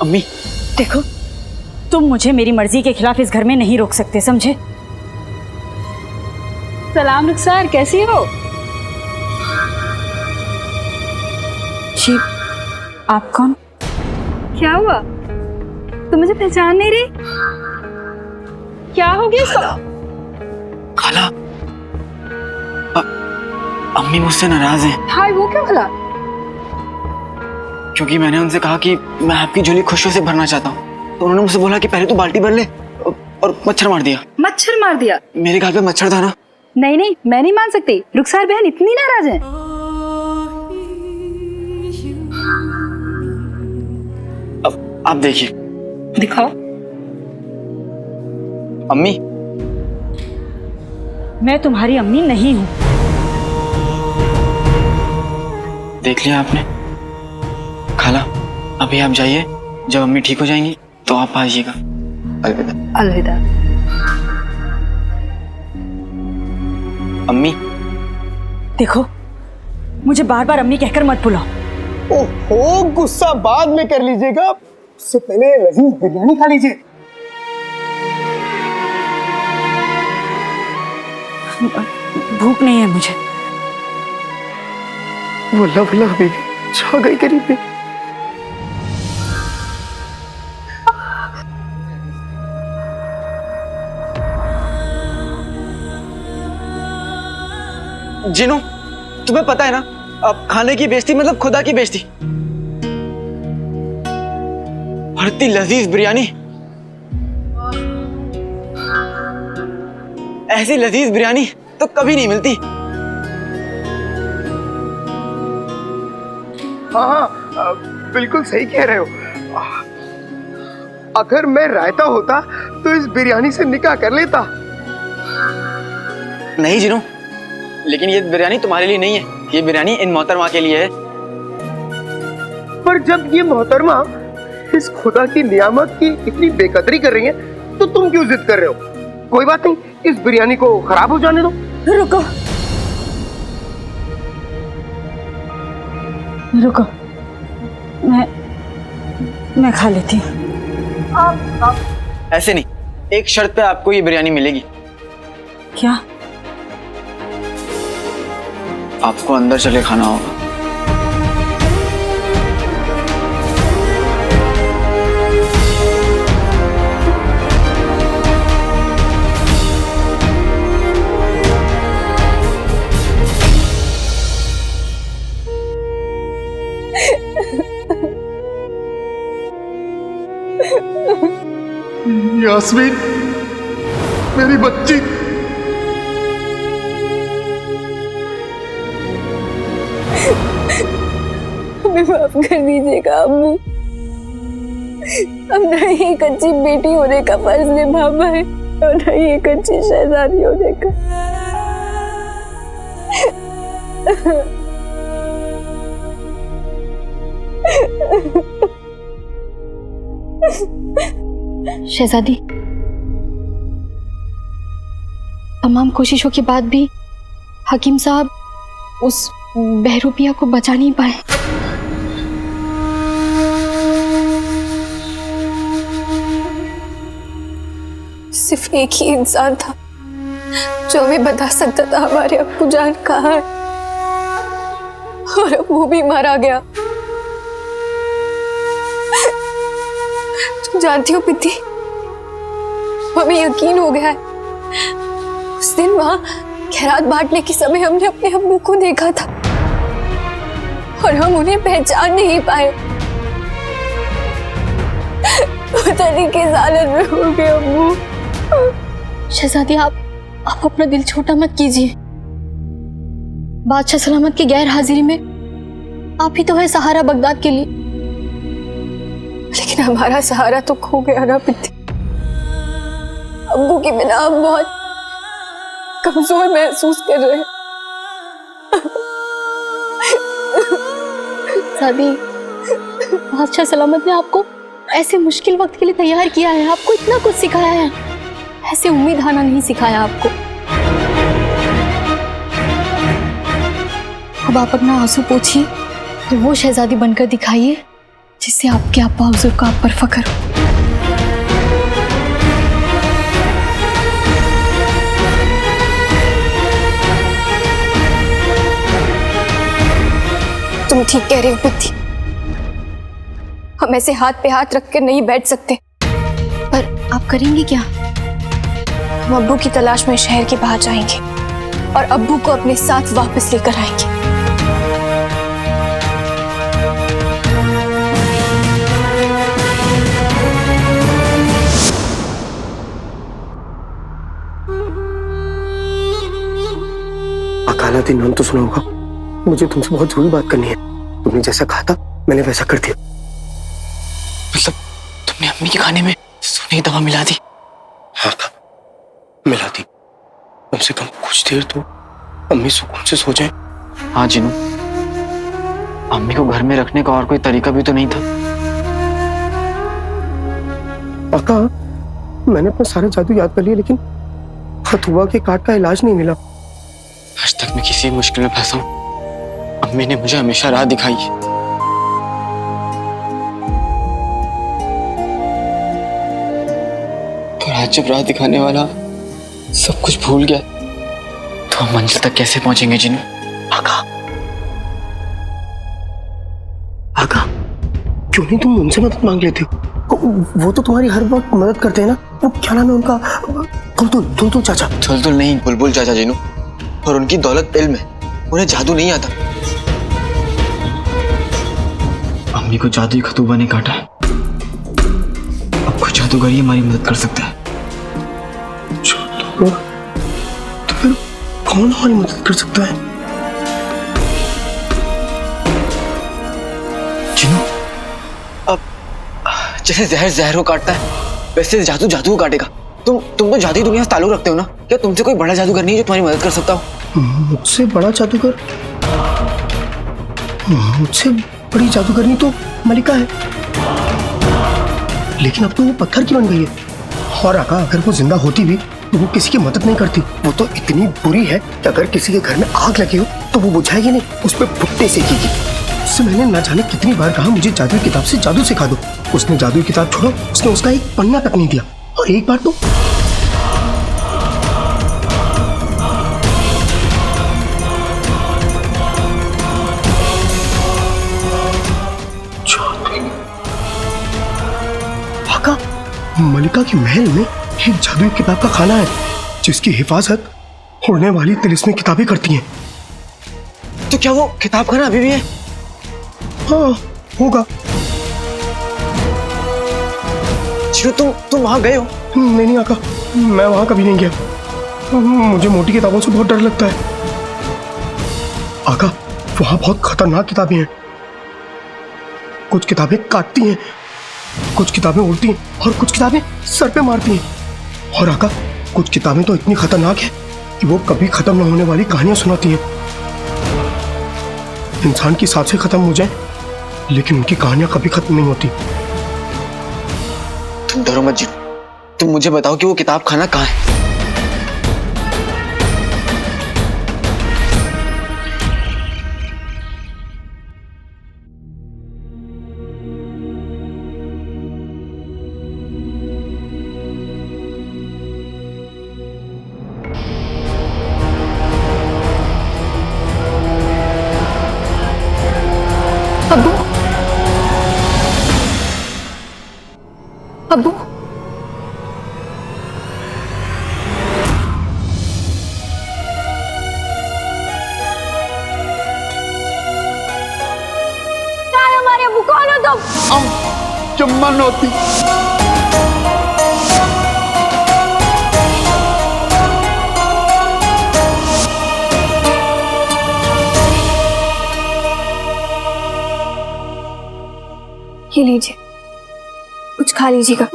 अम्मी देखो, तुम मुझे मेरी मर्जी के खिलाफ इस घर में नहीं रोक सकते, समझे? सलाम रुखसार, कैसी हो? जी, आप कौन? क्या हुआ, तुम मुझे पहचान नहीं रही? क्या हो गया इसको? खाला, अम्मी मुझसे नाराज हैं। हाय, वो क्या भला? क्योंकि मैंने उनसे कहा कि मैं आपकी झोली खुशियों से भरना चाहता हूँ, तो उन्होंने मुझसे बोला कि पहले तू बाल्टी भर ले, और मच्छर मार दिया। मच्छर मार दिया? मेरे घर पे मच्छर था ना। नहीं नहीं, मैं नहीं मान सकती। रुखसार बहन इतनी नाराज है? अब आप देखिए। दिखाओ। अम्मी, मैं तुम्हारी अम्मी नहीं हूँ। देख लिया आपने? खाला, अभी आप जाइए, जब अम्मी ठीक हो जाएंगी तो आप आ जाइएगा। अलविदा। अलविदा। अम्मी, देखो, मुझे बार बार अम्मी कहकर मत बुलाओ। ओहो, गुस्सा बाद में कर लीजिएगा, उससे पहले लजीज बिरयानी खा लीजिए। भूख नहीं है मुझे। वो लव बेबी छा गई करीब में। जिनू, तुम्हें पता है ना, अब खाने की बेइज्जती मतलब खुदा की बेइज्जती। और इतनी लजीज बिरयानी, ऐसी लजीज बिरयानी तो कभी नहीं मिलती। हाँ, बिल्कुल सही कह रहे हो। अगर मैं रायता होता तो इस बिरयानी से निकाह कर लेता। नहीं जिनू, लेकिन ये बिरयानी तुम्हारे लिए नहीं है, ये बिरयानी इन मोहतरमा के लिए है। पर जब ये मोहतरमा इस खुदा की नियामत की इतनी बेकदरी कर रही है, तो तुम क्यों जिद कर रहे हो? कोई बात नहीं, इस बिरयानी को खराब हो जाने दो। रुको रुको, मैं खा लेती हूँ। ऐसे नहीं, एक शर्त पे आपको ये बिरयानी मिलेगी। क्या? आपको अंदर चले खाना होगा। यास्मीन, मेरी बच्ची। हमें माफ कर दीजिएगा अम्मू, अब ना ही एक अच्छी बेटी होने का फर्ज निभाना है और ना ही एक अच्छी शहजादी होने का। शहजादी, तमाम कोशिशों के बाद भी हकीम साहब उस बहरूपिया को बचा नहीं पाए। सिर्फ एक ही इंसान था जो हमें बता सकता था हमारे अब्बू जान कहाँ है, और अब वो भी मारा गया। तुम जानती हो पिद्दी, हमें यकीन हो गया है, उस दिन वहां खैरात बांटने के समय हमने अपने अब्बू को देखा था और हम उन्हें पहचान नहीं पाए। पता नहीं किस हालत में हो गए अब्बू। शहजादी, आप अपना दिल छोटा मत कीजिए। बादशाह सलामत की गैर हाजिरी में आप ही तो है सहारा बगदाद के लिए। लेकिन हमारा सहारा तो खो गया ना पित्ती। अब्बू के बिना हम बहुत कमजोर महसूस कर रहे हैं। शहजादी, बादशाह सलामत ने आपको ऐसे मुश्किल वक्त के लिए तैयार किया है, आपको इतना कुछ सिखाया है, ऐसे उम्मीद हाना नहीं सिखाया आपको। अब आप अपना आंसू पोंछिए और वो शहजादी बनकर दिखाइए जिससे आपके अब्बा हुजूर का आप पर फख्र हो। तुम ठीक कह रहे हो बुद्धि, हम ऐसे हाथ पे हाथ रख कर नहीं बैठ सकते। पर आप करेंगे क्या? हम अब्बू की तलाश में शहर के बाहर जाएंगे और अब्बू को अपने साथ वापस लेकर आएंगे। अकाला दिन नाम तो सुना होगा। मुझे तुमसे बहुत जरूरी बात करनी है। तुमने जैसा कहा था मैंने वैसा कर दिया। मतलब तुमने अम्मी के खाने में सोने की दवा मिला दी? हाँ था, मिला दी। कम से कम कुछ देर तो अम्मी सुकून से सो जाए। हाँ जिनू, अम्मी को घर में रखने का और कोई तरीका भी तो नहीं था? आका, मैंने अपना सारा जादू याद कर लिया लेकिन हथुआ के काट का इलाज नहीं मिला। आज तक मैं किसी मुश्किल में फंसा हूं, अम्मी ने मुझे हमेशा राह दिखाई है। और आज जब राह दिखाने वाला सब कुछ भूल गया तो हम मंजिल तक कैसे पहुंचेंगे जिनू? आका, आका, क्यों नहीं तुम उनसे मदद मांग लेते हो? वो तो तुम्हारी हर वक्त मदद करते हैं ना। वो क्या नाम है उनका? तुलतुल चाचा। तुलतुल नहीं, बुलबुल चाचा जिनू। और उनकी दौलत इल्म है, उन्हें जादू नहीं आता। अम्मी को जादुई खतूबा ने काटा है, अब कोई जादूगर ही हमारी मदद कर सकता है। जादूगर? तो फिर कौन हमारी मदद कर सकता है? जिनू, अब जैसे जहर जहर को काटता है वैसे जादू जादू को काटेगा। तुम तो जादुई दुनिया से ताल्लुक रखते हो ना? क्या तुमसे कोई बड़ा जादूगर नहीं है जो तुम्हारी मदद कर सकता हो? मुझसे बड़ा जादूगर? मुझसे बड़ी जादूगरनी तो मलिका है, लेकिन अब तो वो पत्थर की बन गई है। और आका, अगर वो जिंदा होती भी तो वो किसी की मदद नहीं करती। वो तो इतनी बुरी है कि अगर किसी के घर में आग लगी हो तो वो बुझाएगी नहीं, उस पर भुट्टे सेकेगी। उससे मैंने ना जाने कितनी बार कहा मुझे जादू किताब से जादू सिखा दो। उसने जादू किताब छोड़ो, उसने उसका एक पन्ना तक नहीं दिया। और एक बार तो मलिका के महल में एक जादुई किताब का खाना है जिसकी हिफाजत उड़ने वाली तिलिस्मी किताबें करती हैं। तो क्या वो किताब खाना अभी भी है? हाँ, होगा। तुम वहां गए हो? नहीं आका, मैं वहां कभी नहीं गया। मुझे मोटी किताबों से बहुत डर लगता है। आका, वहां बहुत खतरनाक किताबें हैं। कुछ किताबें काटती हैं, कुछ किताबें उड़ती हैं और कुछ किताबें सर पे मारती हैं। और आका, कुछ किताबें तो इतनी खतरनाक है कि वो कभी खत्म न होने वाली कहानियां सुनाती हैं। इंसान की सांसें खत्म हो जाए लेकिन उनकी कहानियां कभी खत्म नहीं होती। तुम डरो मत जिनू, तुम मुझे बताओ कि वो किताब खाना कहाँ है? अब्बू, अब्बू, हमारे अब्बू कौन हो तुम? चुम्मन होती। ये लीजिए, कुछ खा लीजिएगा।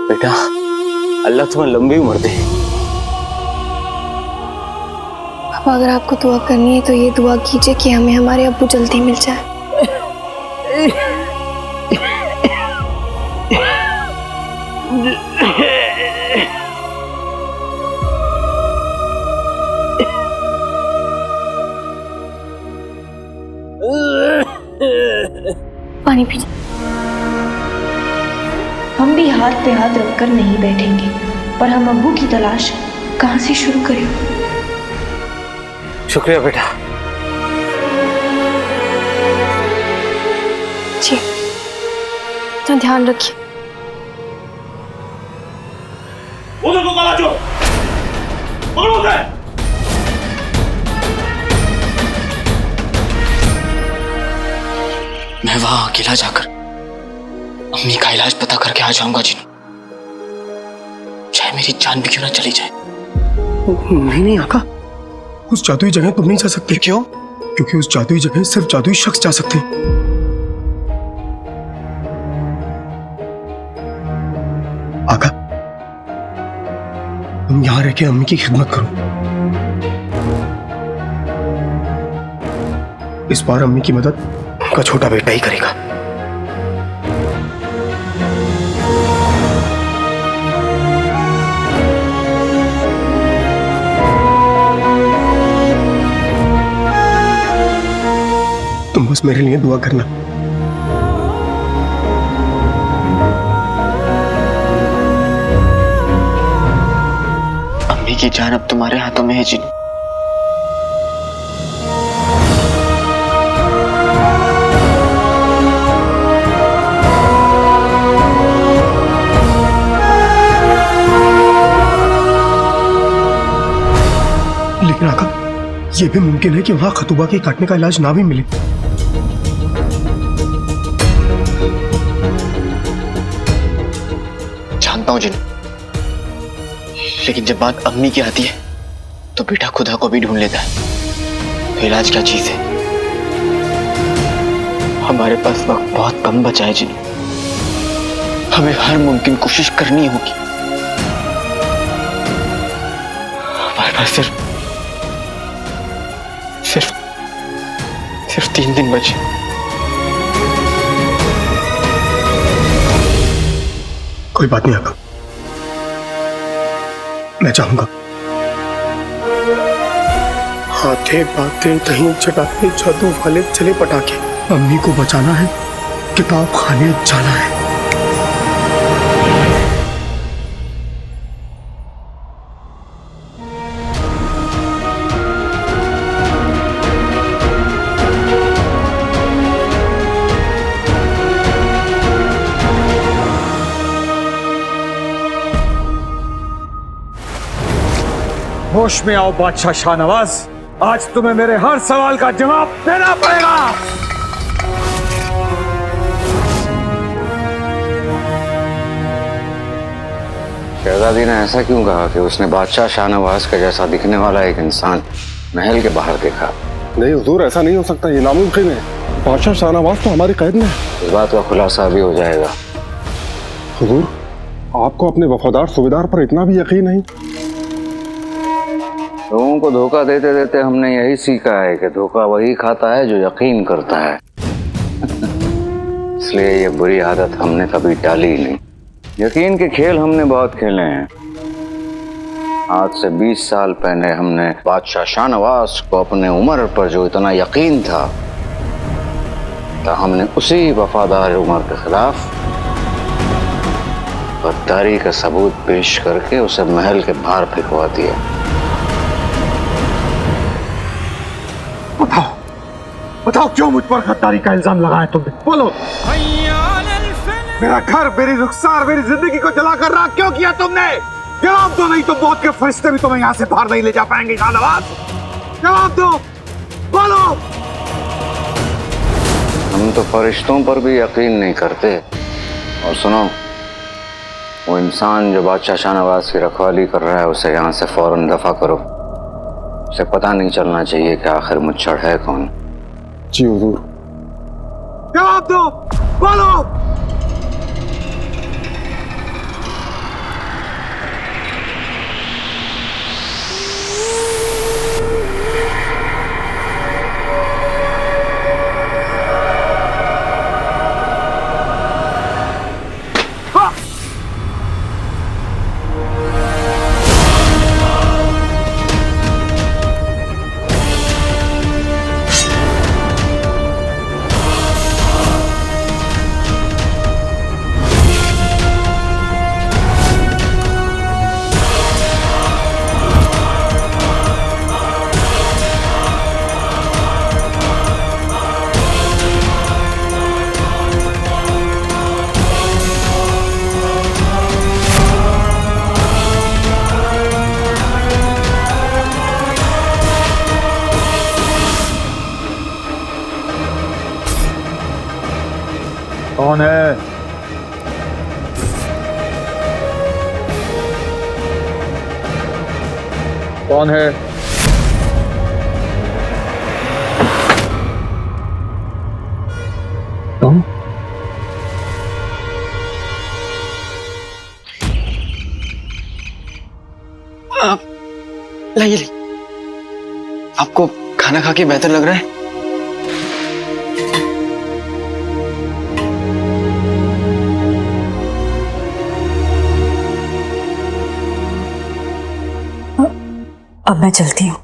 बेटा, अल्लाह तुम्हें लंबी उम्र दे। अब अगर आपको दुआ करनी है तो ये दुआ कीजिए कि हमें हमारे अब्बू जल्दी मिल जाए। पानी पी। हम भी हाथ पे हाथ रखकर नहीं बैठेंगे, पर हम अब्बू की तलाश कहाँ से शुरू करें? शुक्रिया बेटा। जी, तो ध्यान रखिए। उधर को काला चोर, पकड़ो उसे। मैं वहां अकेला जाकर अम्मी का इलाज पता करके आ जाऊंगा जी, चाहे मेरी जान भी क्यों ना चली जाए। नहीं नहीं आका, उस जादुई जगह तुम नहीं जा सकते। क्यों? क्योंकि उस जादुई जगह सिर्फ जादुई शख्स जा सकते हैं। आका, तुम यहां रह के अम्मी की खिदमत करो। इस बार अम्मी की मदद उनका छोटा बेटा ही करेगा। तुम बस मेरे लिए दुआ करना। अम्मी की जान अब तुम्हारे हाथों में है जी। लेकिन आका, यह भी मुमकिन है कि वहां खतूबा के काटने का इलाज ना भी मिले। जानता हूं जिन, लेकिन जब बात अम्मी की आती है तो बेटा खुदा को भी ढूंढ लेता है। तो इलाज क्या चीज है? हमारे पास वक्त बहुत कम बचा है जिन, हमें हर मुमकिन कोशिश करनी होगी। हमारे पास सिर्फ 3 दिन बचे। कोई बात नहीं आका, मैं चाहूंगा। हाथे बातें कहीं चटाके जादू वाले चले पटाखे। अम्मी को बचाना है, किताब खाने जाना है। होश में आओ बादशाह शाहनवाज, आज तुम्हें मेरे हर सवाल का जवाब देना पड़ेगा। शहजादी ने ऐसा क्यों कहा कि उसने बादशाह शाहनवाज का जैसा दिखने वाला एक इंसान महल के बाहर देखा? नहीं हुजूर, ऐसा नहीं हो सकता, ये नामुमकिन है। बादशाह शाहनवाज तो हमारी कैद में है। इस बात का खुलासा भी हो जाएगा। हुजूर, आपको अपने वफादार सूबेदार पर इतना भी यकीन नहीं? लोगों को धोखा देते देते हमने यही सीखा है कि धोखा वही खाता है जो यकीन करता है। इसलिए ये बुरी आदत हमने कभी टाली नहीं। यकीन के खेल हमने बहुत खेले हैं। आज से 20 साल पहले हमने बादशाह शाहनवाज को अपने उमर पर जो इतना यकीन था, तो हमने उसी वफादार उमर के खिलाफ गद्दारी का सबूत पेश करके उसे महल के बाहर फेंकवा दिया। बताओ क्यों मुझ पर गद्दारी का इल्जाम लगाया तुमने? बोलो। मेरा घर, मेरी रुखसार, मेरी जिंदगी को जलाकर राख क्यों किया तुमने? जवाब दो, नहीं तो मौत के फरिश्ते भी तुम्हें यहाँ से बाहर नहीं ले जा पाएंगे। शाहनवाज, जवाब दो, बोलो। हम तो फरिश्तों पर भी यकीन नहीं करते। और सुनो, वो इंसान जो बादशाह शाहनवाज की रखवाली कर रहा है, उसे यहाँ से फौरन दफा करो। उसे पता नहीं चलना चाहिए कि आखिर मुच्छड़ है कौन। जी हुजूर। जवाब दो, बोलो। कौन है? कौन है? तुम? लाइए, आपको खाना खा के बेहतर लग रहा है? अब मैं चलती हूँ।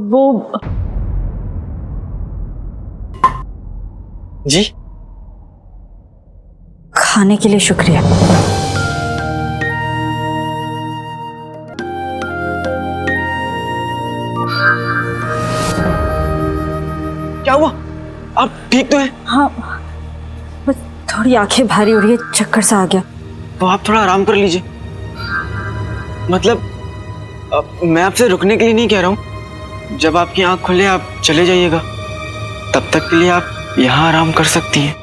वो जी, खाने के लिए शुक्रिया। क्या हुआ? आप ठीक तो हैं? हाँ, बस थोड़ी आंखें भारी हो रही है, चक्कर सा आ गया। तो आप थोड़ा आराम कर लीजिए। मतलब मैं आपसे रुकने के लिए नहीं कह रहा हूँ। जब आपकी आंख खुले आप चले जाइएगा, तब तक के लिए आप यहाँ आराम कर सकती हैं।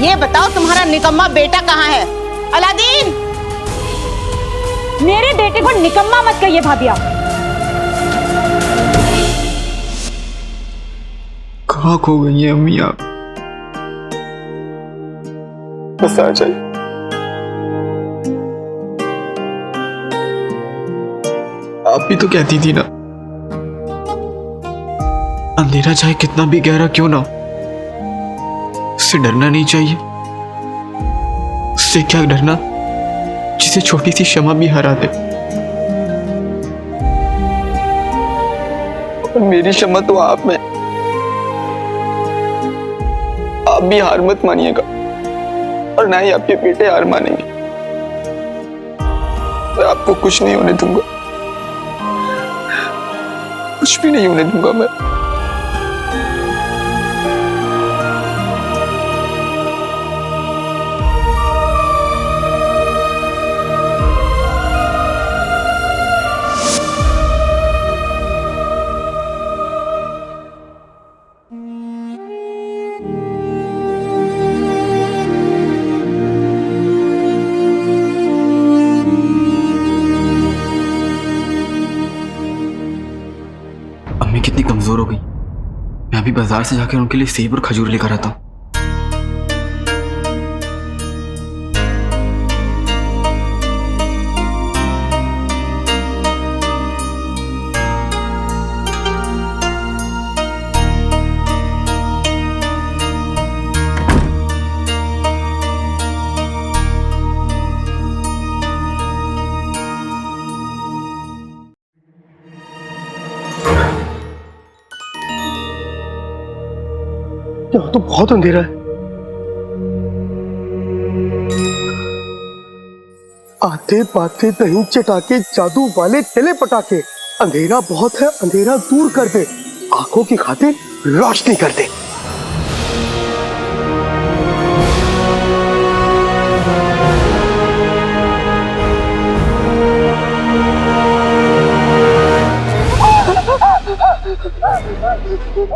ये बताओ तुम्हारा निकम्मा बेटा कहाँ है? अलादीन! मेरे बेटे को निकम्मा मत कहिए भाभी आप। कहाँ खो गई हैं अम्मी आप? बस आ जाइए। आप भी तो कहती थी ना, अंधेरा चाहे कितना भी गहरा क्यों ना हो, उससे डरना नहीं चाहिए। उससे क्या डरना जिसे छोटी सी क्षमा भी हरा दे। और मेरी क्षमा तो आप में। आप भी हार मत मानिएगा और ना ही आपके बेटे हार मानेंगे। मैं आपको कुछ नहीं होने दूंगा, कुछ भी नहीं होने दूंगा मैं। अम्मी कितनी कमजोर हो गई। मैं अभी बाजार से जाकर उनके लिए सेब और खजूर लेकर आता हूँ। यहाँ तो बहुत अंधेरा है। आते पाते दही चटाके जादू वाले चले पटाके। अंधेरा बहुत है, अंधेरा दूर कर दे। आंखों की खातिर रोशनी कर दे।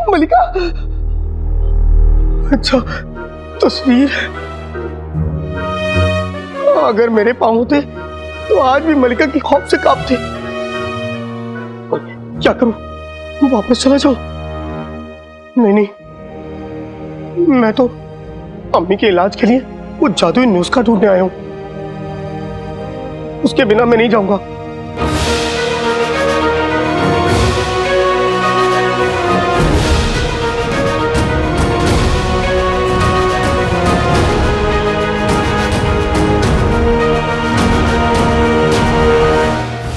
मलिका, अच्छा तस्वीर। अगर मेरे पाँव होते तो आज भी मलिका की खौफ से कांपते। क्या करूं? वापस चला जाऊं? नहीं नहीं, मैं तो अम्मी के इलाज के लिए वो जादुई नुस्खा ढूंढने आया हूं। उसके बिना मैं नहीं जाऊंगा।